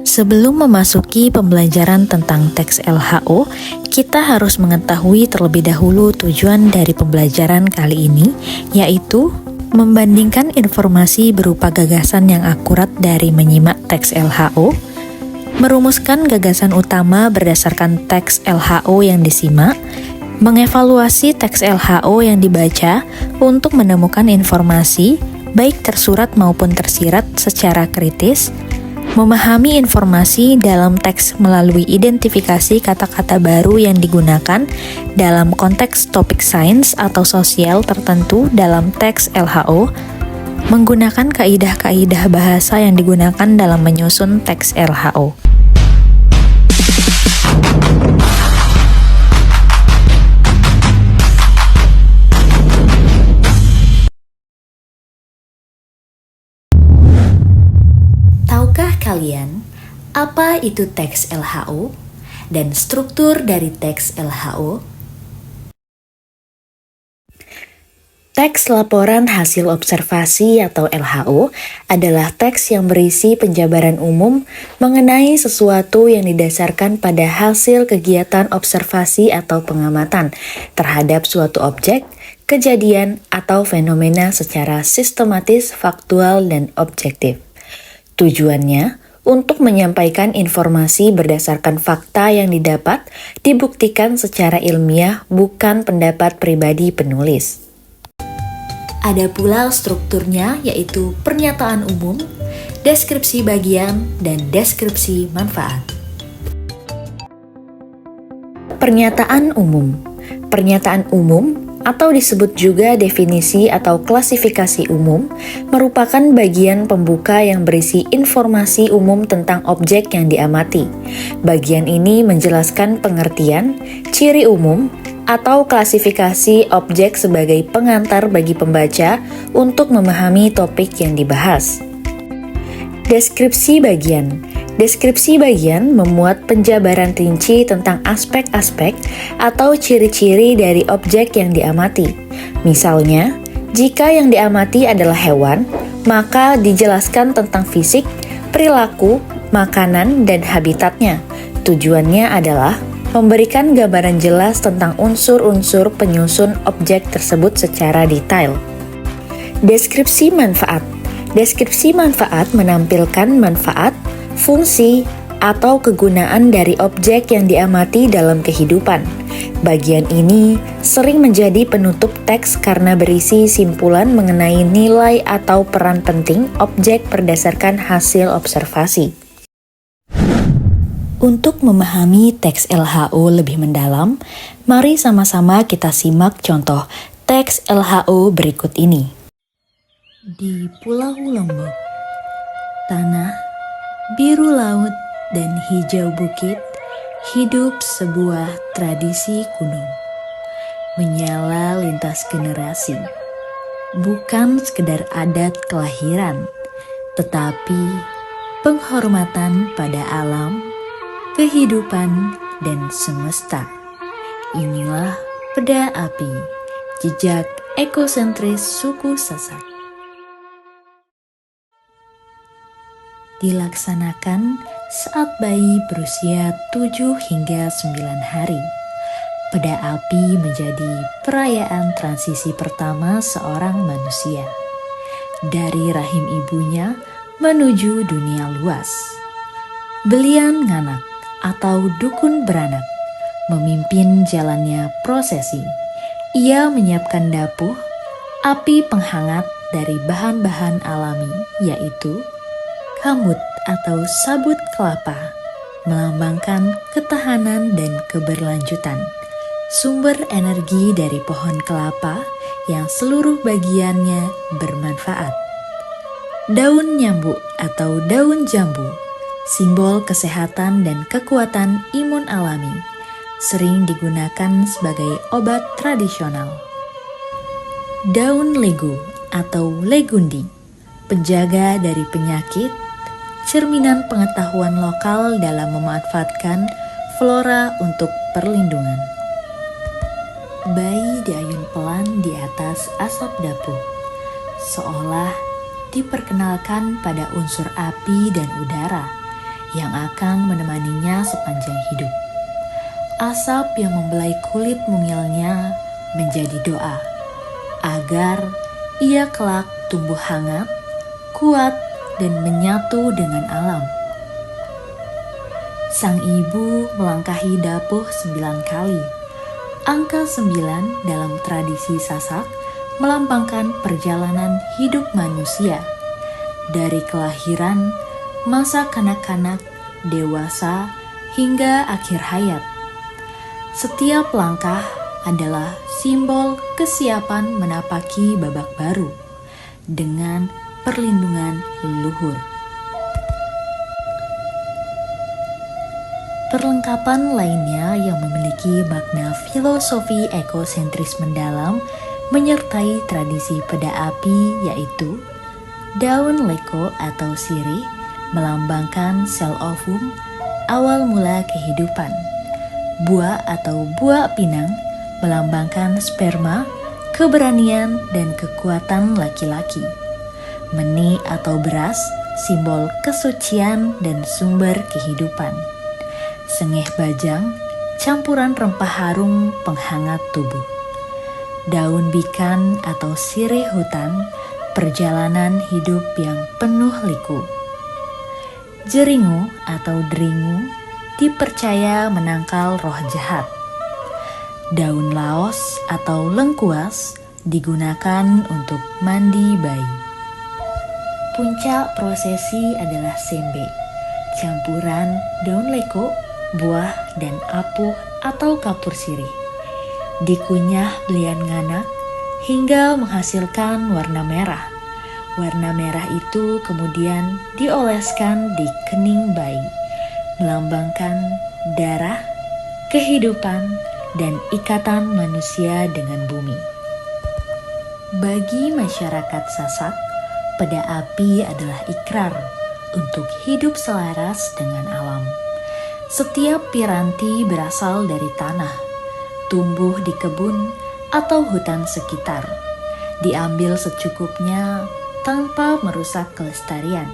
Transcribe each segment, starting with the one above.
Sebelum memasuki pembelajaran tentang teks LHO, kita harus mengetahui terlebih dahulu tujuan dari pembelajaran kali ini, yaitu membandingkan informasi berupa gagasan yang akurat dari menyimak teks LHO, merumuskan gagasan utama berdasarkan teks LHO yang disimak, mengevaluasi teks LHO yang dibaca untuk menemukan informasi, baik tersurat maupun tersirat secara kritis, memahami informasi dalam teks melalui identifikasi kata-kata baru yang digunakan dalam konteks topik sains atau sosial tertentu dalam teks LHO, menggunakan kaidah-kaidah bahasa yang digunakan dalam menyusun teks LHO. Tahukah kalian apa itu teks LHO dan struktur dari teks LHO? Teks laporan hasil observasi atau LHO adalah teks yang berisi penjabaran umum mengenai sesuatu yang didasarkan pada hasil kegiatan observasi atau pengamatan terhadap suatu objek, kejadian, atau fenomena secara sistematis, faktual, dan objektif. Tujuannya untuk menyampaikan informasi berdasarkan fakta yang didapat dibuktikan secara ilmiah, bukan pendapat pribadi penulis. Ada pula strukturnya, yaitu pernyataan umum, deskripsi bagian, dan deskripsi manfaat. Pernyataan umum. Pernyataan umum atau disebut juga definisi atau klasifikasi umum, merupakan bagian pembuka yang berisi informasi umum tentang objek yang diamati. Bagian ini menjelaskan pengertian, ciri umum, atau klasifikasi objek sebagai pengantar bagi pembaca untuk memahami topik yang dibahas. Deskripsi bagian. Deskripsi bagian memuat penjabaran rinci tentang aspek-aspek atau ciri-ciri dari objek yang diamati. Misalnya, jika yang diamati adalah hewan, maka dijelaskan tentang fisik, perilaku, makanan, dan habitatnya. Tujuannya adalah memberikan gambaran jelas tentang unsur-unsur penyusun objek tersebut secara detail. Deskripsi manfaat. Deskripsi manfaat menampilkan manfaat, fungsi, atau kegunaan dari objek yang diamati dalam kehidupan. Bagian ini sering menjadi penutup teks karena berisi simpulan mengenai nilai atau peran penting objek berdasarkan hasil observasi. Untuk memahami teks LHO lebih mendalam, mari sama-sama kita simak contoh teks LHO berikut ini. Di Pulau Lombok, tanah, biru laut, dan hijau bukit, hidup sebuah tradisi kuno. Menyala lintas generasi, bukan sekedar adat kelahiran, tetapi penghormatan pada alam, kehidupan, dan semesta. Inilah peda api, jejak ekosentris suku Sasak. Dilaksanakan saat bayi berusia 7 hingga 9 hari. Peda api menjadi perayaan transisi pertama seorang manusia dari rahim ibunya menuju dunia luas. Belian nganak atau dukun beranak memimpin jalannya prosesi. Ia menyiapkan dapuh, api penghangat dari bahan-bahan alami, yaitu kamut atau sabut kelapa, melambangkan ketahanan dan keberlanjutan. Sumber energi dari pohon kelapa yang seluruh bagiannya bermanfaat. Daun nyambuk atau daun jambu, simbol kesehatan dan kekuatan imun alami, sering digunakan sebagai obat tradisional. Daun legu atau legundi, penjaga dari penyakit, cerminan pengetahuan lokal dalam memanfaatkan flora untuk perlindungan. Bayi diayun pelan di atas asap dapur, seolah diperkenalkan pada unsur api dan udara yang akan menemaninya sepanjang hidup. Asap yang membelai kulit mungilnya menjadi doa agar ia kelak tumbuh hangat, kuat, dan menyatu dengan alam. Sang ibu melangkahi dapur 9 kali. Angka 9 dalam tradisi Sasak melambangkan perjalanan hidup manusia dari kelahiran, masa kanak-kanak, dewasa, hingga akhir hayat. Setiap langkah adalah simbol kesiapan menapaki babak baru dengan perlindungan leluhur. Perlengkapan lainnya yang memiliki makna filosofi ekosentris mendalam menyertai tradisi peda api yaitu daun leko atau sirih melambangkan sel ovum, awal mula kehidupan. Buah atau buah pinang melambangkan sperma, keberanian, dan kekuatan laki-laki. Meni atau beras, simbol kesucian dan sumber kehidupan. Sengeh bajang, campuran rempah harum penghangat tubuh. Daun bikan atau sirih hutan, perjalanan hidup yang penuh liku. Jeringu atau deringu dipercaya menangkal roh jahat. Daun laos atau lengkuas digunakan untuk mandi bayi. Puncak prosesi adalah sembe, campuran daun leko, buah, dan apuh atau kapur sirih. Dikunyah belian nganak hingga menghasilkan warna merah. Warna merah itu kemudian dioleskan di kening bayi, melambangkan darah, kehidupan, dan ikatan manusia dengan bumi. Bagi masyarakat Sasak, peda api adalah ikrar untuk hidup selaras dengan alam. Setiap piranti berasal dari tanah, tumbuh di kebun atau hutan sekitar, diambil secukupnya tanpa merusak kelestarian.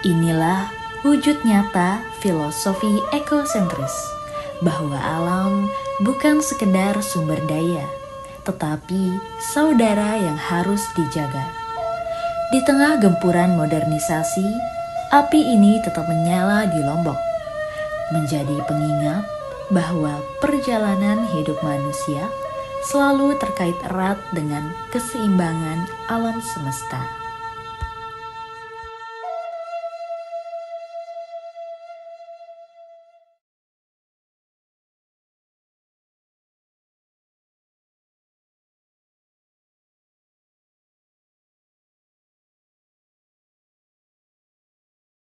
Inilah wujud nyata filosofi ekosentris, bahwa alam bukan sekedar sumber daya, tetapi saudara yang harus dijaga. Di tengah gempuran modernisasi, api ini tetap menyala di Lombok, menjadi pengingat bahwa perjalanan hidup manusia selalu terkait erat dengan keseimbangan alam semesta.